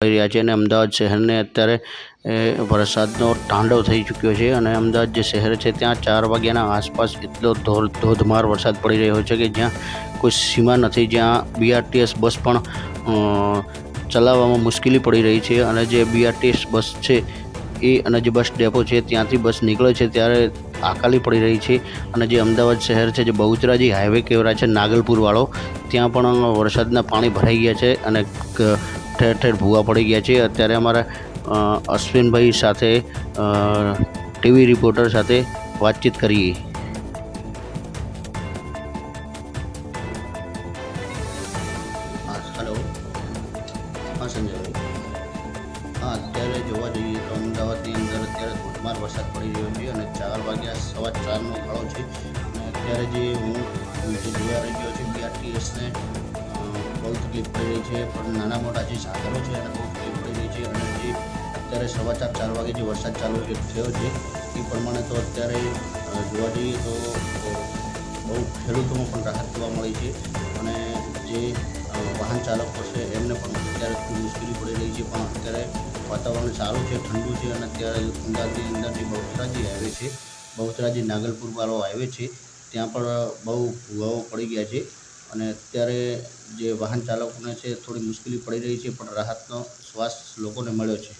પડી રહ્યા છે અને અમદાવાદ શહેરને અત્યારે વરસાદનો તાંડવ થઈ ચૂક્યો છે અને અમદાવાદ જે શહેર છે ત્યાં 4 વાગ્યાના આસપાસ એટલો ધોધમાર વરસાદ પડી રહ્યો છે કે જ્યાં કોઈ સીમા નથી, જ્યાં BRTS બસ પણ ચલાવવામાં મુશ્કેલી પડી રહી છે અને જે BRTS બસ છે એ અને જે બસ ડેપો છે ત્યાંથી બસ નીકળે છે ત્યારે આકાલી પડી રહી છે અને જે અમદાવાદ શહેર છે જે બહુચરાજી હાઈવે કહેવાય છે નાગલપુરવાળો, ત્યાં પણ વરસાદના પાણી ભરાઈ ગયા છે અને ઠેર ઠેર ભૂવા પડી ગયા છે। અત્યારે અમારા અશ્વિનભાઈ સાથે ટીવી રિપોર્ટર સાથે વાતચીત કરીએ। હેલો, હા સંજયભાઈ। હા, અત્યારે જોવા જઈએ તો અમદાવાદની અંદર અત્યારે ધોધમાર વરસાદ પડી રહ્યો છે અને 4 વાગ્યા 4:15નો ગાળો છે અને અત્યારે જે હું જોવા રહ્યો છું BRTSને બહુ તકલીફ પડી રહી છે, પણ નાના મોટા જે સાધનો છે એને બહુ તકલીફ પડી રહી છે અને જે અત્યારે 4:15 વાગે જે વરસાદ ચાલુ થયો છે એ પ્રમાણે તો અત્યારે જોવા જઈએ તો બહુ ખેડૂતોમાં પણ રાહત જોવા મળી છે અને જે વાહન ચાલકો છે એમને પણ અત્યારે ખૂબ મુશ્કેલી પડી રહી છે, પણ અત્યારે વાતાવરણ સારું છે, ઠંડુ છે અને અત્યારે અમદાવાદની અંદર જે બહુચરાજી હાઈવે છે, બહુચરાજી નાગલપુરવાળો હાઈવે છે ત્યાં પણ બહુ ભૂવાઓ પડી ગયા છે અને અત્યારે જે વાહન ચાલકોને છે થોડી મુશ્કેલી પડી રહી છે, પણ રાહતનો શ્વાસ લોકોને મળ્યો છે।